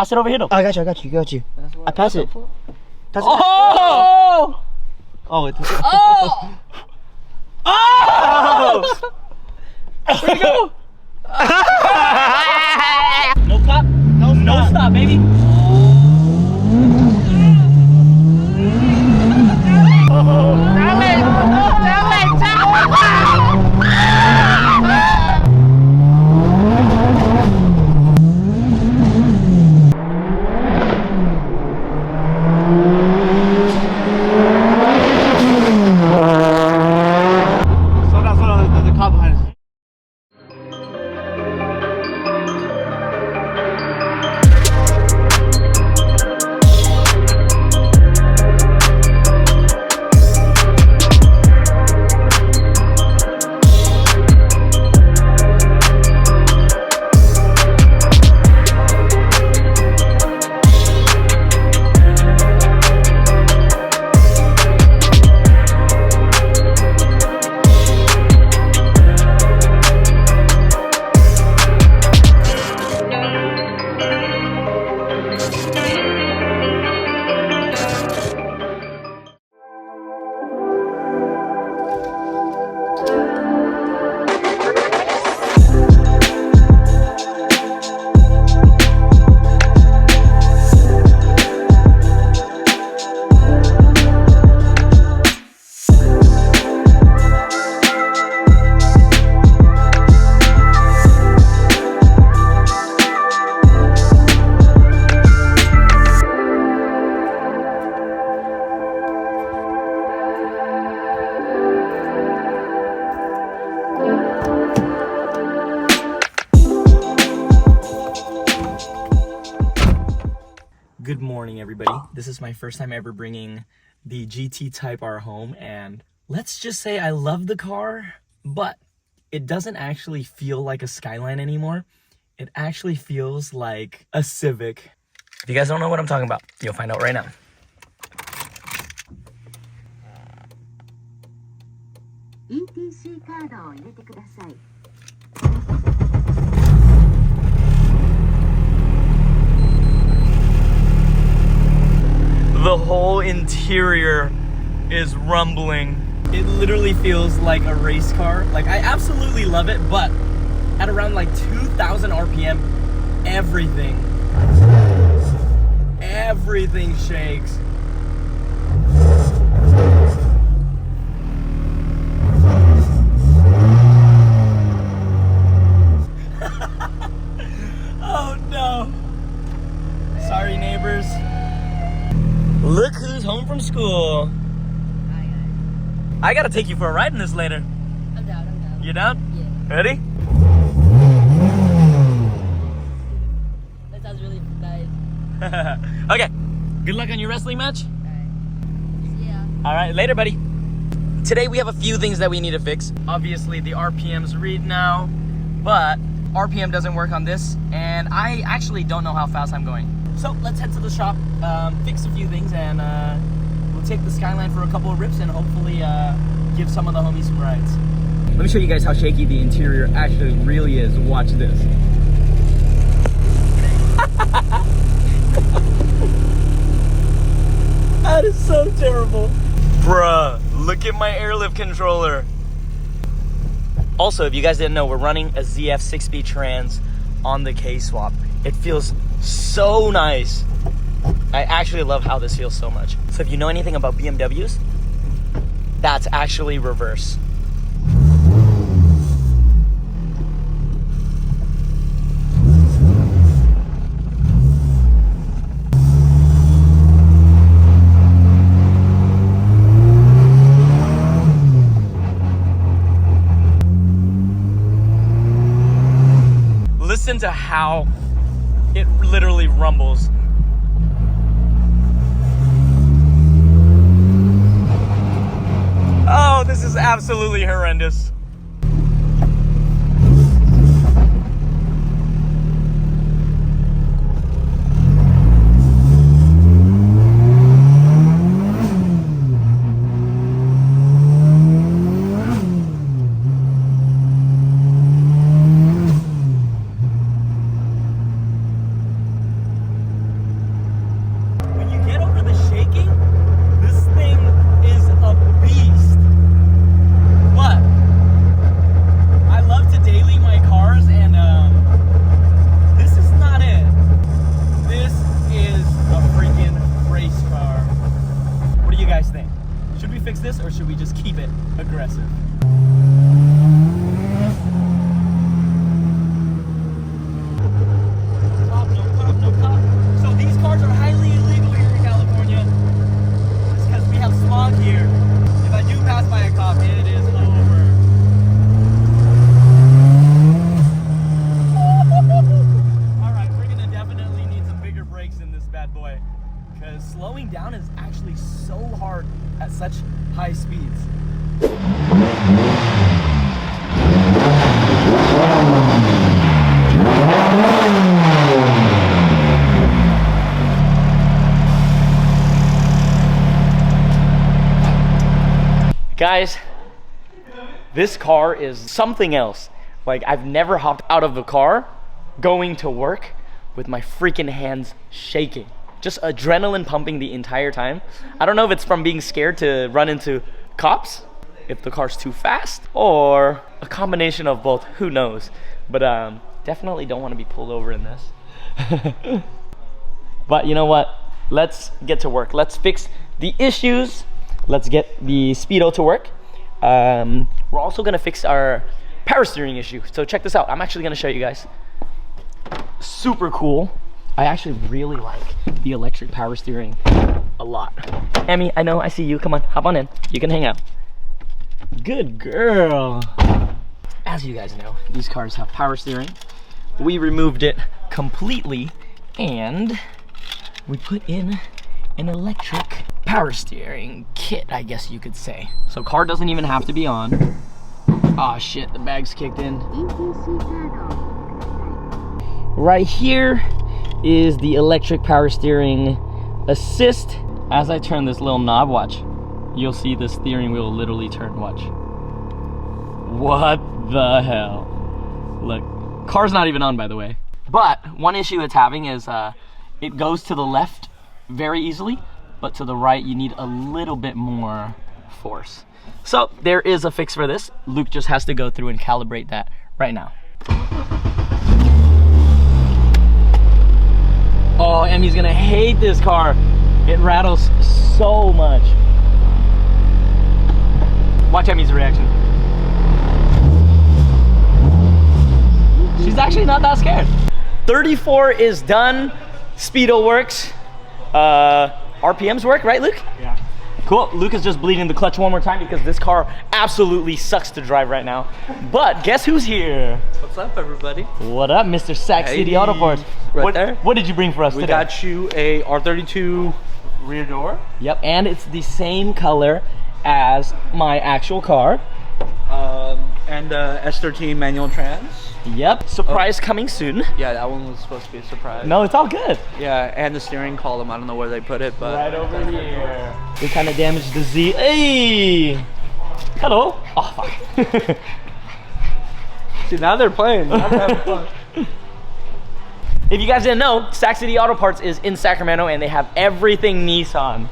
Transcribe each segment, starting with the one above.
pass it over here though. I got you. I pass it. Pass it. Oh! Oh! It's... Oh! Oh! Where'd it go? No stop? No stop, baby. Good morning, everybody. This is my first time ever bringing the GT Type R home, and let's just say I love the car, but it doesn't actually feel like a Skyline anymore. It actually feels like a Civic. If you guys don't know what I'm talking about, you'll find out right now. VTEC カードを入れてください。The whole interior is rumbling. It literally feels like a race car. Like, I absolutely love it, but at around like 2,000 RPM, everything shakes. Oh no. Sorry, neighbors. Look who's home from school. Hi, guys. I gotta take you for a ride in this later. I'm down. You down? Yeah. Ready? That sounds really nice. Okay. Good luck on your wrestling match. Alright. Yeah. Alright, later, buddy. Today we have a few things that we need to fix. Obviously the RPMs read now, but RPM doesn't work on this, and I actually don't know how fast I'm going. So let's head to the shop, fix a few things, and we'll take the Skyline for a couple of rips and hopefully give some of the homies some rides. Let me show you guys how shaky the interior actually really is. Watch this. That is so terrible. Bruh, look at my airlift controller. Also, if you guys didn't know, we're running a ZF 6-speed trans on the K Swap. It feels so nice. I actually love how this feels so much. So if you know anything about BMWs, that's actually reverse. Listen to how it literally rumbles. Oh, this is absolutely horrendous. fix this, or should we just keep it aggressive? Cop, no cop, no cop. So these cars are highly illegal here in California. It's because we have smog here. If I do pass by a cop, it is over. Alright, we're gonna definitely need some bigger brakes in this bad boy, because slowing down is actually so hard at such high speeds. Guys, this car is something else. Like, I've never hopped out of a car going to work with my freaking hands shaking. Just adrenaline pumping the entire time. I don't know if it's from being scared to run into cops, if the car's too fast, or a combination of both, who knows. But definitely don't want to be pulled over in this. But you know what? Let's get to work. Let's fix the issues. Let's get the Speedo to work. We're also gonna fix our power steering issue. So check this out. I'm actually gonna show you guys. Super cool. I actually really like the electric power steering a lot. Emmy, I know, I see you. Come on, hop on in. You can hang out. Good girl. As you guys know, these cars have power steering. We removed it completely and we put in an electric power steering kit, I guess you could say. So car doesn't even have to be on. Aw, shit, the bag's kicked in. Right here is the electric power steering assist. As I turn this little knob, watch, you'll see the steering wheel literally turn, watch. What the hell? Look, car's not even on, by the way. But one issue it's having is it goes to the left very easily, but to the right you need a little bit more force. So there is a fix for this. Luke just has to go through and calibrate that right now. Oh, Emmy's gonna hate this car. It rattles so much. Watch Emmy's reaction. She's actually not that scared. 34 is done. Speedo works. RPMs work, right, Luke? Yeah. Cool. Luke is just bleeding the clutch one more time because this car absolutely sucks to drive right now. But guess who's here? What's up, everybody? What up, Mr. Sac City Auto Parts? Right there. What did you bring for us today? We got you a R32 rear door. Yep, and it's the same color as my actual car. And S13 manual trans. Yep, surprise coming soon. Yeah, that one was supposed to be a surprise. No, it's all good. Yeah, and the steering column, I don't know where they put it, but... Right over here. We kind of damaged the Z. Hey! Hello. Oh, fuck. See, now they're playing. Now they're having fun. If you guys didn't know, Sac City Auto Parts is in Sacramento and they have everything Nissan.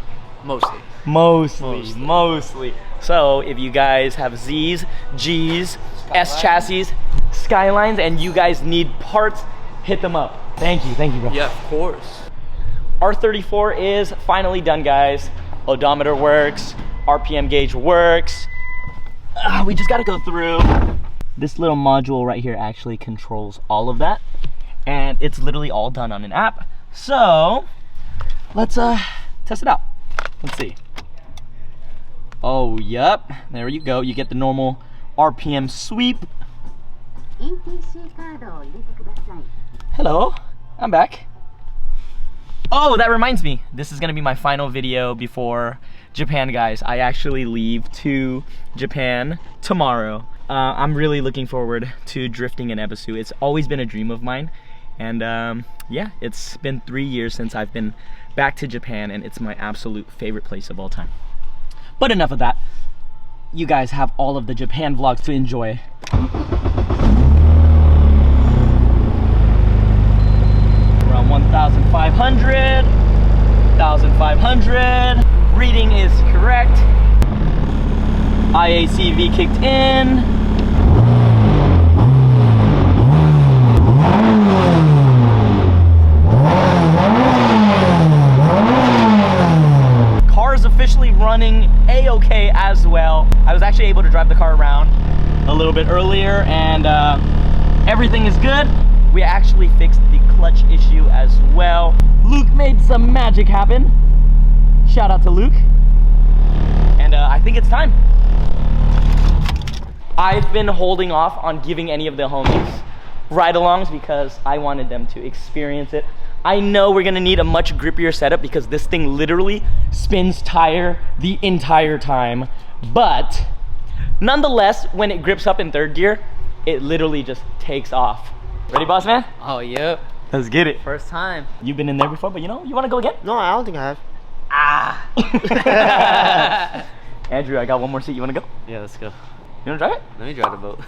Mostly. So if you guys have Z's, G's, S chassis, Skylines, and you guys need parts, hit them up. Thank you, bro. Yeah, of course. R34 is finally done, guys. Odometer works, RPM gauge works. We just gotta go through. This little module right here actually controls all of that. And it's literally all done on an app. So let's test it out. Let's see. Oh, yep. There you go. You get the normal RPM sweep. Hello, I'm back. Oh, that reminds me. This is gonna be my final video before Japan, guys. I actually leave to Japan tomorrow. I'm really looking forward to drifting in Ebisu. It's always been a dream of mine. And yeah, it's been 3 years since I've been back to Japan, and it's my absolute favorite place of all time. But enough of that. You guys have all of the Japan vlogs to enjoy. We're on 1,500, 1,500. Reading is correct. IACV kicked in. Car is officially running A-OK as well. I was actually able to drive the car around a little bit earlier, and everything is good. We actually fixed the clutch issue as well. Luke made some magic happen. Shout out to Luke. And I think it's time. I've been holding off on giving any of the homies ride-alongs because I wanted them to experience it. I know we're gonna need a much grippier setup because this thing literally spins tire the entire time. But nonetheless, when it grips up in third gear, it literally just takes off. Ready, boss man? Oh, yep. Let's get it. First time. You've been in there before, but you know, you wanna go again? No, I don't think I have. Ah. Andrew, I got one more seat. You wanna go? Yeah, let's go. You wanna drive it? Let me drive the boat.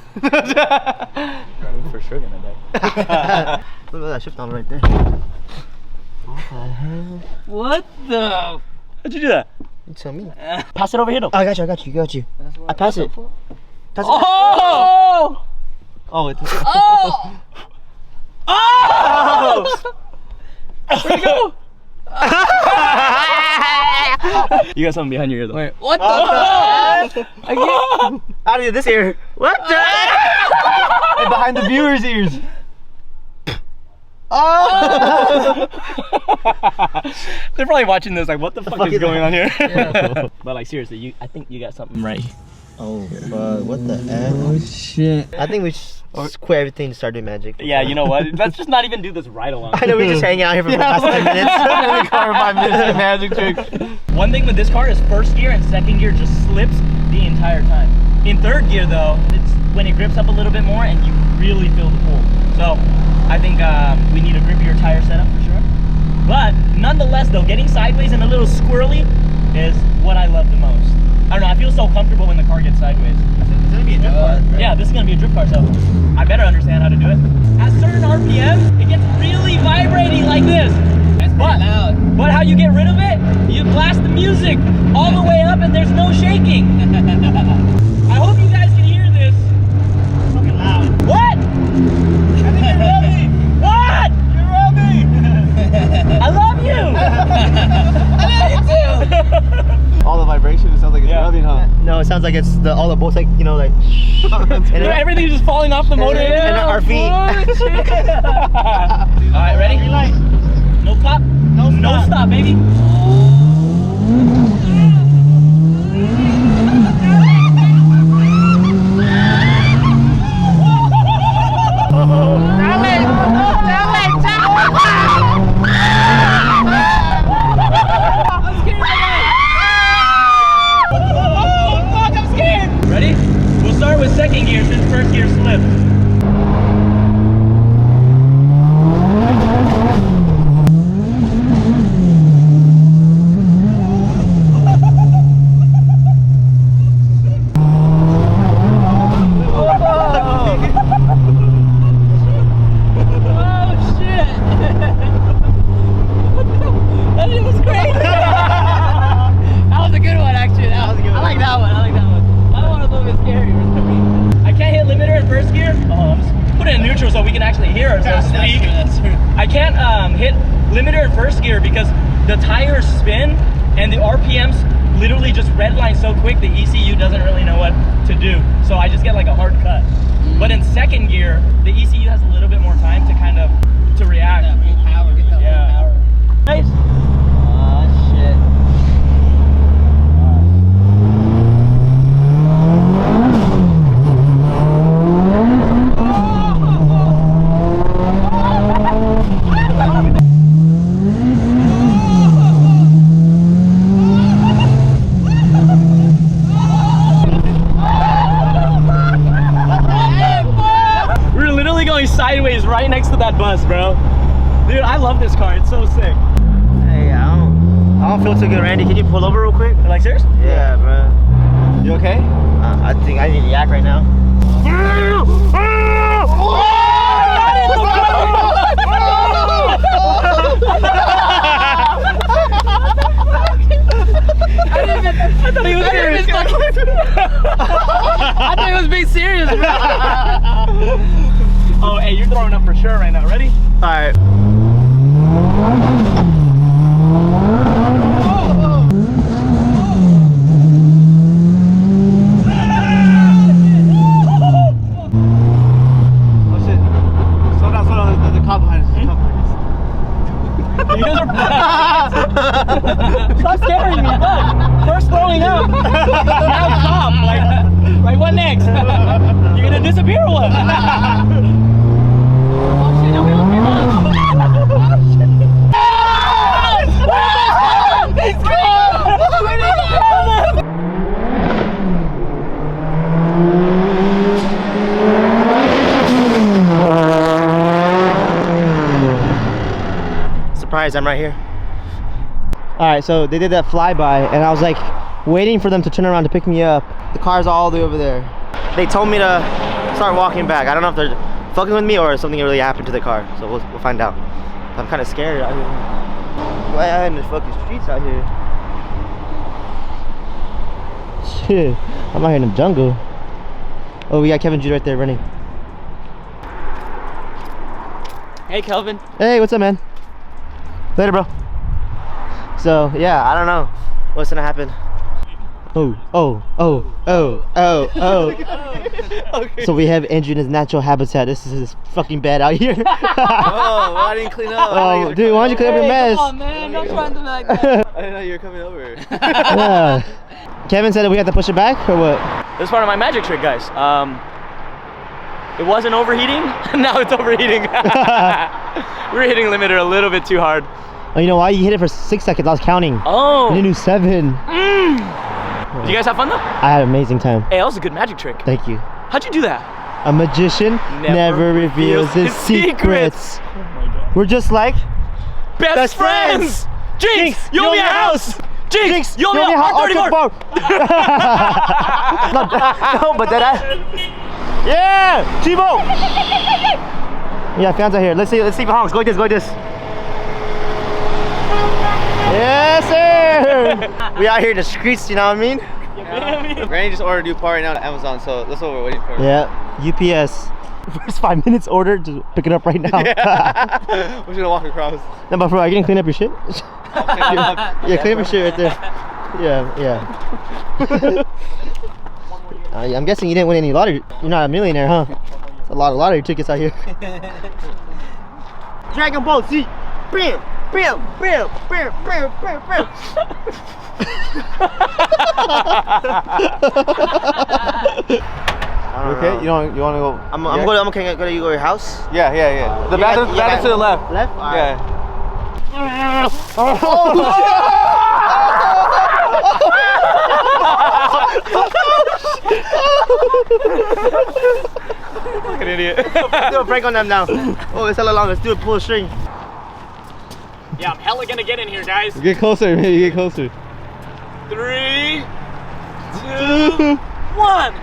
I'm for sure gonna die. Look at that shift on right there. What the hell? What the? How'd you do that? You tell me. Pass it over here though. Oh, I got you. I pass it. Pass it. Oh! Oh, it's Oh! Oh! Where'd it go? You got something behind your ear though. Wait, what the? I can't. Out of this ear. What the? And behind the viewers' ears. Oh! They're probably watching this like, what the fuck is going on here? Yeah. But like seriously, I think you got something right. Oh, fuck. What the F? Oh, shit. I think we should quit everything and start doing magic. Yeah, you know what? Let's just not even do this ride along. I know, we're just hanging out here for the past 10 minutes. In the car 5 minutes of magic tricks. One thing with this car is first gear and second gear just slips the entire time. In third gear though, it's when it grips up a little bit more and you really feel the pull. So I think we need a grippier tire setup for sure. But nonetheless though, getting sideways and a little squirrely is what I love the most. I don't know, I feel so comfortable when the car gets sideways. It's gonna be a drift car. Yeah, this is gonna be a drift car, so I better understand how to do it. At certain RPMs, it gets really vibrating like this. That's pretty loud. But how you get rid of it? You blast the music all the way up and there's no shaking. I hope you guys can hear this. It's fucking loud. What? I think you're rubbing. What? You're rubbing. I love you. I love you too. All the vibration, it sounds like it's rubbing, huh? No, it sounds like it's all the bolts, like, you know, like. And Everything's just falling off the motor. and our feet. Alright, ready? No stop. No stop, baby. Ready? We'll start with second gear since first gear slipped. So we can actually hear ourselves speak. I can't hit limiter in first gear because the tires spin and the RPMs literally just redline so quick the ECU doesn't really know what to do. So I just get like a hard cut. But in second gear, the ECU has a little bit more time to kind of react. Get that power. Nice. Oh, shit. Sideways right next to that bus, bro. Dude, I love this car. It's so sick. Hey, I don't feel too good, Randy. Can you pull over real quick? Like, serious? Yeah, bro. You okay? I think I need to yak right now. I thought he was serious. I thought he was being serious. Oh, hey, you're throwing up for sure right now. Ready? All right. You guys are stop scaring me, look. First throwing up. Now stop. Like what next? You're gonna disappear or what? Oh shit, no, we don't care. He's gone! We need to kill him! Surprise, I'm right here. Alright, so they did that flyby and I was like waiting for them to turn around to pick me up. The car's all the way over there. They told me to start walking back. I don't know if they're fucking with me or something really happened to the car. So we'll find out. I'm kind of scared out here. Why am I in the fucking streets out here? Shit, I'm out here in the jungle. Oh, we got Kevin Jude right there running. Hey, Kelvin. Hey, what's up, man? Later, bro. So, yeah, I don't know what's gonna happen. Oh. Okay. So we have Andrew in his natural habitat. This is fucking bad out here. Oh, I didn't clean up. Oh, dude, why don't you clean up your mess? Come on, man. Don't try to do like that. I didn't know you were coming over. Yeah. Kevin said that we have to push it back, or what? This is part of my magic trick, guys. It wasn't overheating. Now it's overheating. We were hitting limiter a little bit too hard. Oh, you know why? You hit it for 6 seconds. I was counting. Oh. You knew 7. Did you guys have fun though? I had an amazing time. Hey, that was a good magic trick. Thank you. How'd you do that? A magician never reveals his secrets. Oh my god. We're just like Best friends! Jinx, you owe me a house! Jinx, you owe me a R34! No, but that yeah! Chivo! Yeah, fans are here. Let's see if it honks. Go like this. Yes, sir! We out here in the streets, you know what I mean? Granny just ordered a new part right now on Amazon, so that's what we're waiting for. Yeah, UPS. First 5 minutes ordered, just pick it up right now. Yeah. We're just gonna walk across. No, but bro, are you gonna clean up your shit? Yeah, clean up your shit right there. Yeah. I'm guessing you didn't win any lottery. You're not a millionaire, huh? It's a lot of lottery tickets out here. Dragon Ball Z. Bam. Okay, you want to go? I'm going to go to your house. Yeah. The bathroom to the left. Left? Yeah. Fucking idiot. Do a prank on them now. Oh, it's hella long. Let's do a pull string. Yeah, I'm hella gonna get in here, guys. Get closer, man. Get closer. 3, 2, 1.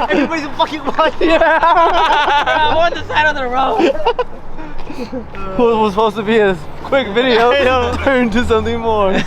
Everybody's fucking watching. I'm on the side of the road. What was supposed to be a quick video turned to something more. Push.